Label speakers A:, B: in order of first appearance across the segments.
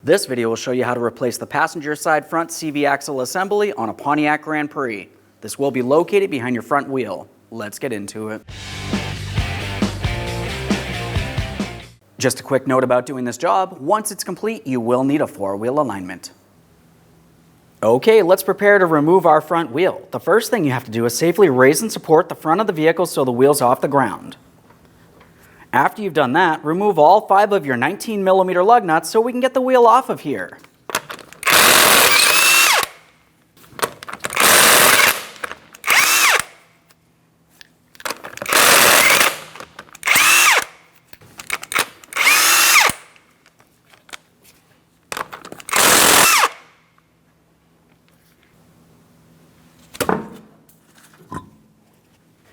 A: This video will show you how to replace the passenger side front CV axle assembly on a Pontiac Grand Prix. This will be located behind your front wheel. Let's get into it. Just a quick note about doing this job. Once it's complete, you will need a four-wheel alignment. Okay, let's prepare to remove our front wheel. The first thing you have to do is safely raise and support the front of the vehicle so the wheel's off the ground. After you've done that, remove all 5 of your 19mm lug nuts so we can get the wheel off of here.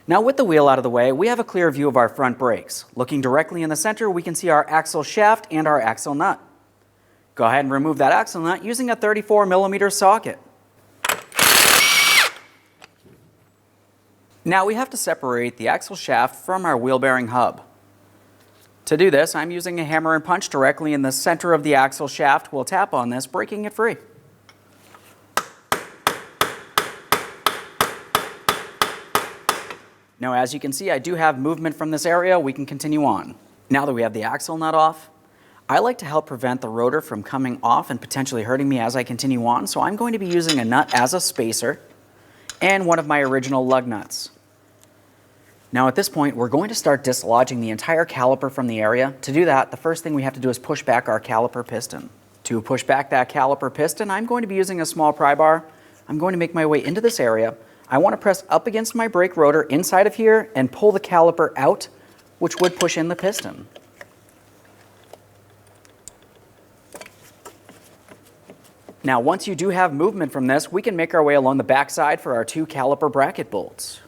A: Now with the wheel out of the way, we have a clear view of our front brakes. Looking directly in the center, we can see our axle shaft and our axle nut. Go ahead and remove that axle nut using a 34mm socket. Now we have to separate the axle shaft from our wheel bearing hub. To do this, I'm using a hammer and punch directly in the center of the axle shaft. We'll tap on this, breaking it free. Now, as you can see, I do have movement from this area. We can continue on. Now that we have the axle nut off, I like to help prevent the rotor from coming off and potentially hurting me as I continue on, so I'm going to be using a nut as a spacer and one of my original lug nuts. Now at this point, we're going to start dislodging the entire caliper from the area. To do that, the first thing we have to do is push back our caliper piston. To push back that caliper piston, I'm going to be using a small pry bar. I'm going to make my way into this area. I want to press up against my brake rotor inside of here and pull the caliper out, which would push in the piston. Now, once you do have movement from this, we can make our way along the backside for our 2 caliper bracket bolts.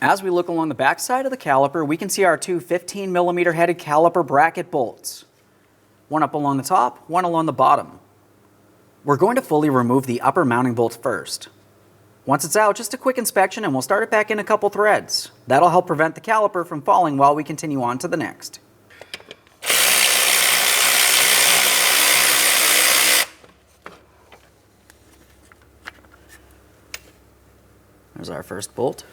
A: As we look along the backside of the caliper, we can see our 2 15mm headed caliper bracket bolts. One up along the top, one along the bottom. We're going to fully remove the upper mounting bolts first. Once it's out, just a quick inspection and we'll start it back in a couple threads. That'll help prevent the caliper from falling while we continue on to the next. There's our first bolt.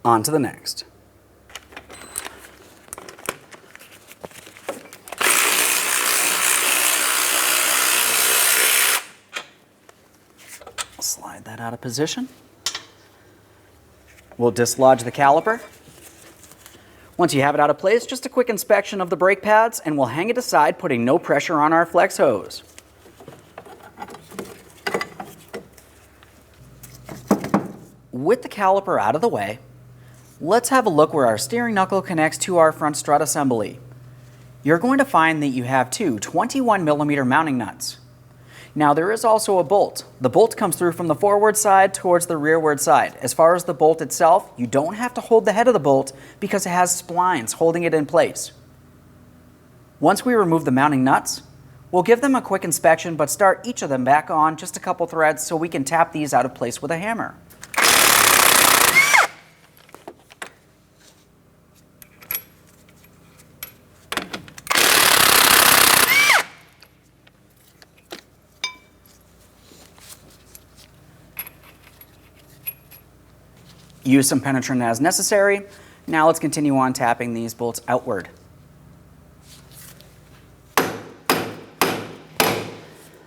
A: On to the next. Slide that out of position. We'll dislodge the caliper. Once you have it out of place, just a quick inspection of the brake pads and we'll hang it aside, putting no pressure on our flex hose. With the caliper out of the way, let's have a look where our steering knuckle connects to our front strut assembly. You're going to find that you have 2 21mm mounting nuts. Now there is also a bolt. The bolt comes through from the forward side towards the rearward side. As far as the bolt itself, you don't have to hold the head of the bolt because it has splines holding it in place. Once we remove the mounting nuts, we'll give them a quick inspection but start each of them back on just a couple threads so we can tap these out of place with a hammer. Use some penetrant as necessary. Now let's continue on tapping these bolts outward.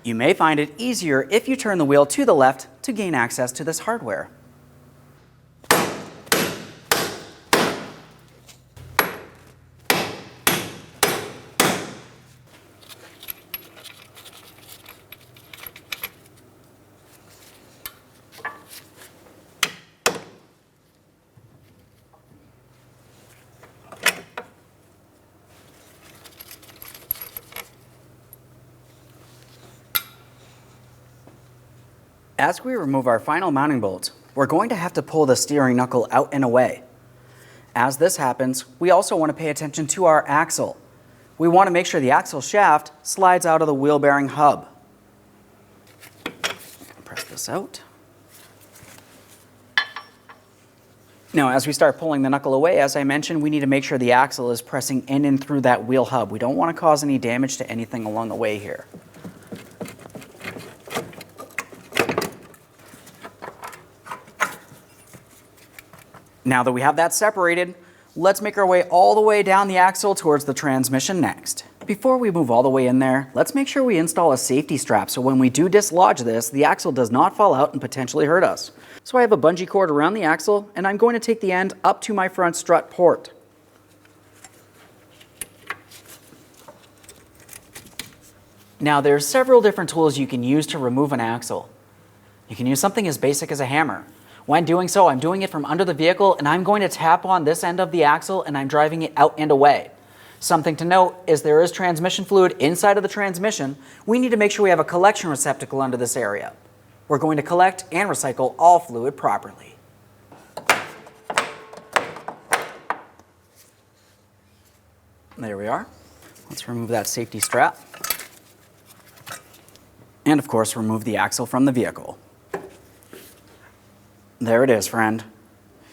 A: You may find it easier if you turn the wheel to the left to gain access to this hardware. As we remove our final mounting bolt, we're going to have to pull the steering knuckle out and away. As this happens, we also want to pay attention to our axle. We want to make sure the axle shaft slides out of the wheel bearing hub. Press this out. Now, as we start pulling the knuckle away, as I mentioned, we need to make sure the axle is pressing in and through that wheel hub. We don't want to cause any damage to anything along the way here. Now that we have that separated, let's make our way all the way down the axle towards the transmission next. Before we move all the way in there, let's make sure we install a safety strap so when we do dislodge this, the axle does not fall out and potentially hurt us. So I have a bungee cord around the axle, and I'm going to take the end up to my front strut port. Now there's several different tools you can use to remove an axle. You can use something as basic as a hammer. When doing so, I'm doing it from under the vehicle, and I'm going to tap on this end of the axle and I'm driving it out and away. Something to note is there is transmission fluid inside of the transmission. We need to make sure we have a collection receptacle under this area. We're going to collect and recycle all fluid properly. There we are. Let's remove that safety strap. And of course, remove the axle from the vehicle. There it is, friend.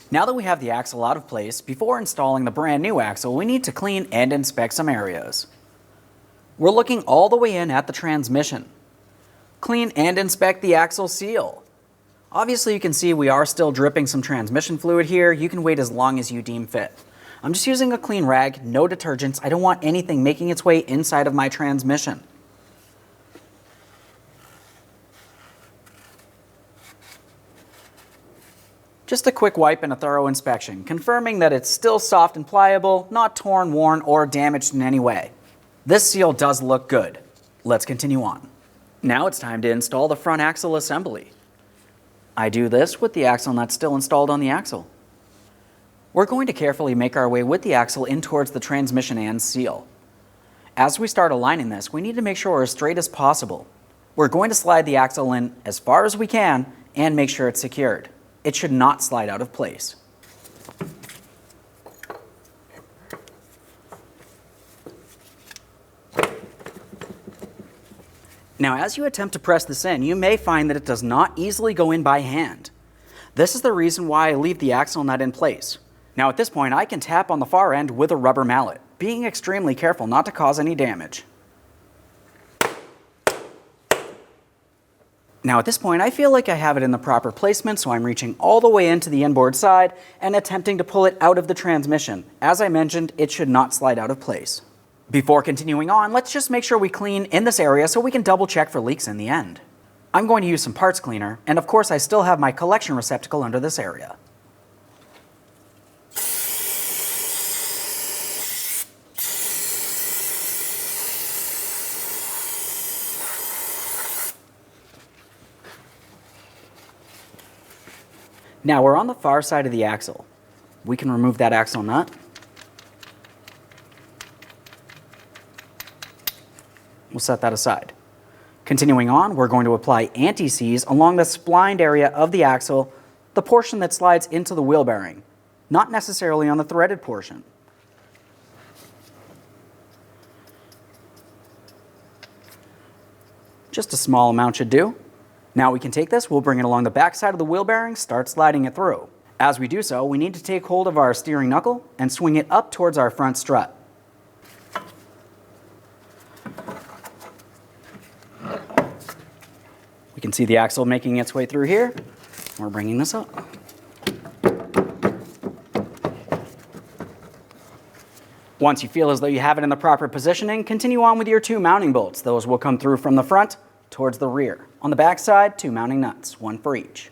A: Now that we have the axle out of place, before installing the brand new axle, we need to clean and inspect some areas. We're looking all the way in at the transmission. Clean and inspect the axle seal. Obviously you can see we are still dripping some transmission fluid here. You can wait as long as you deem fit. I'm just using a clean rag, no detergents. I don't want anything making its way inside of my transmission. Just a quick wipe and a thorough inspection, confirming that it's still soft and pliable, not torn, worn, or damaged in any way. This seal does look good. Let's continue on. Now it's time to install the front axle assembly. I do this with the axle nut still installed on the axle. We're going to carefully make our way with the axle in towards the transmission and seal. As we start aligning this, we need to make sure we're as straight as possible. We're going to slide the axle in as far as we can and make sure it's secured. It should not slide out of place. Now, as you attempt to press this in, you may find that it does not easily go in by hand. This is the reason why I leave the axle nut in place. Now, at this point, I can tap on the far end with a rubber mallet, being extremely careful not to cause any damage. Now at this point, I feel like I have it in the proper placement, so I'm reaching all the way into the inboard side and attempting to pull it out of the transmission. As I mentioned, it should not slide out of place. Before continuing on, let's just make sure we clean in this area so we can double check for leaks in the end. I'm going to use some parts cleaner, and of course I still have my collection receptacle under this area. Now we're on the far side of the axle. We can remove that axle nut. We'll set that aside. Continuing on, we're going to apply anti-seize along the splined area of the axle, the portion that slides into the wheel bearing, not necessarily on the threaded portion. Just a small amount should do. Now we can take this, we'll bring it along the back side of the wheel bearing, start sliding it through. As we do so, we need to take hold of our steering knuckle and swing it up towards our front strut. We can see the axle making its way through here. We're bringing this up. Once you feel as though you have it in the proper positioning, continue on with your 2 mounting bolts. Those will come through from the front towards the rear. On the back side, 2 mounting nuts, 1 for each.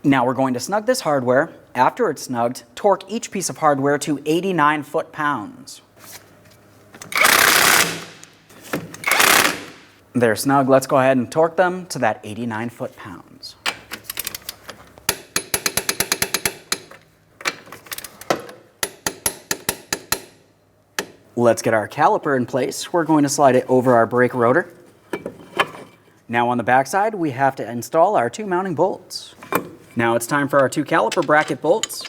A: Now we're going to snug this hardware. After it's snugged, torque each piece of hardware to 89 foot-pounds. They're snug. Let's go ahead and torque them to that 89 foot-pounds. Let's get our caliper in place. We're going to slide it over our brake rotor. Now on the backside, we have to install our 2 mounting bolts. Now it's time for our 2 caliper bracket bolts.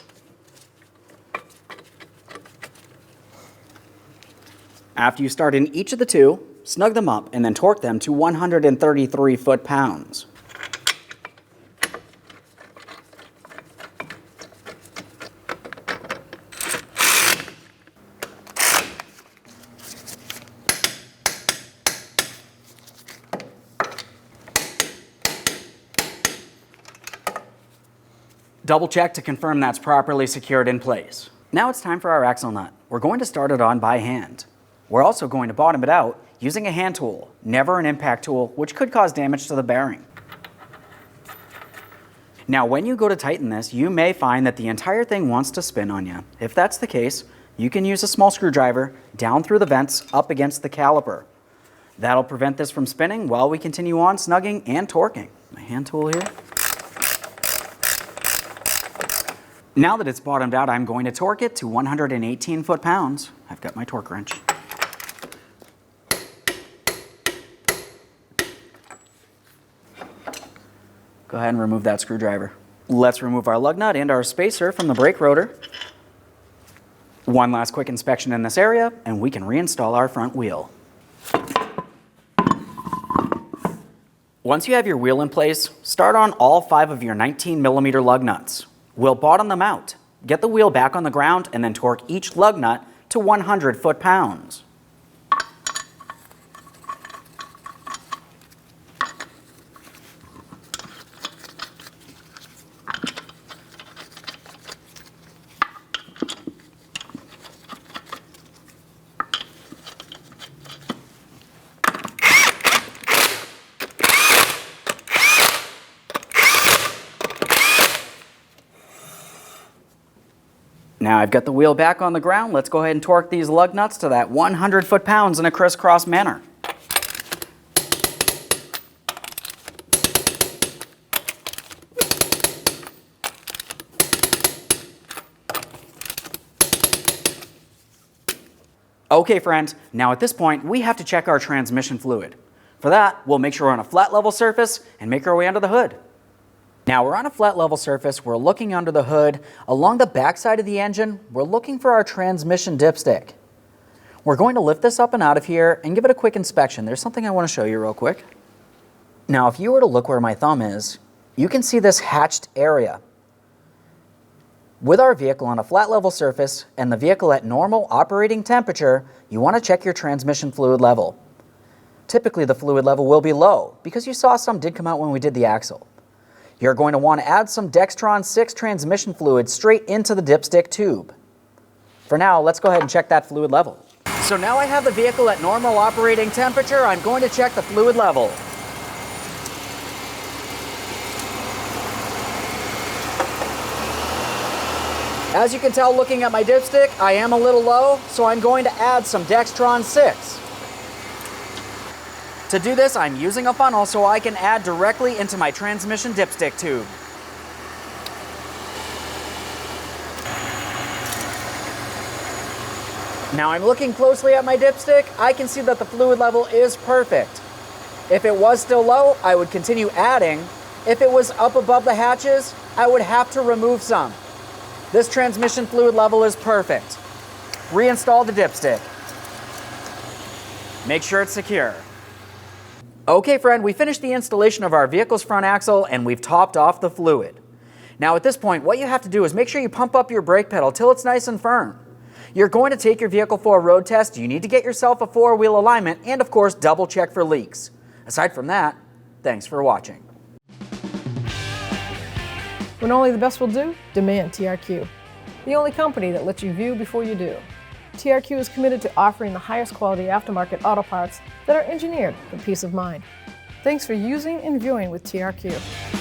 A: After you start in each of the 2, snug them up and then torque them to 133 foot-pounds. Double check to confirm that's properly secured in place. Now it's time for our axle nut. We're going to start it on by hand. We're also going to bottom it out using a hand tool, never an impact tool, which could cause damage to the bearing. Now when you go to tighten this, you may find that the entire thing wants to spin on you. If that's the case, you can use a small screwdriver down through the vents up against the caliper. That'll prevent this from spinning while we continue on snugging and torquing. My hand tool here. Now that it's bottomed out, I'm going to torque it to 118 foot-pounds. I've got my torque wrench. Go ahead and remove that screwdriver. Let's remove our lug nut and our spacer from the brake rotor. One last quick inspection in this area, and we can reinstall our front wheel. Once you have your wheel in place, start on all 5 of your 19mm lug nuts. We'll bottom them out, get the wheel back on the ground, and then torque each lug nut to 100 foot-pounds. Now I've got the wheel back on the ground. Let's go ahead and torque these lug nuts to that 100 foot-pounds in a crisscross manner. Okay friends, now at this point we have to check our transmission fluid. For that, we'll make sure we're on a flat level surface and make our way under the hood. Now we're on a flat level surface, we're looking under the hood. Along the back side of the engine, we're looking for our transmission dipstick. We're going to lift this up and out of here and give it a quick inspection. There's something I want to show you real quick. Now if you were to look where my thumb is, you can see this hatched area. With our vehicle on a flat level surface and the vehicle at normal operating temperature, you want to check your transmission fluid level. Typically the fluid level will be low because you saw some did come out when we did the axle. You're going to want to add some Dextron 6 transmission fluid straight into the dipstick tube. For now, let's go ahead and check that fluid level. So now I have the vehicle at normal operating temperature. I'm going to check the fluid level. As you can tell looking at my dipstick, I am a little low, so I'm going to add some Dextron 6. To do this, I'm using a funnel so I can add directly into my transmission dipstick tube. Now I'm looking closely at my dipstick. I can see that the fluid level is perfect. If it was still low, I would continue adding. If it was up above the hatches, I would have to remove some. This transmission fluid level is perfect. Reinstall the dipstick. Make sure it's secure. Okay friend, we finished the installation of our vehicle's front axle and we've topped off the fluid. Now at this point, what you have to do is make sure you pump up your brake pedal till it's nice and firm. You're going to take your vehicle for a road test, you need to get yourself a 4-wheel alignment and of course double check for leaks. Aside from that, thanks for watching.
B: When only the best will do, demand TRQ. The only company that lets you view before you do. TRQ is committed to offering the highest quality aftermarket auto parts that are engineered for peace of mind. Thanks for using and viewing with TRQ.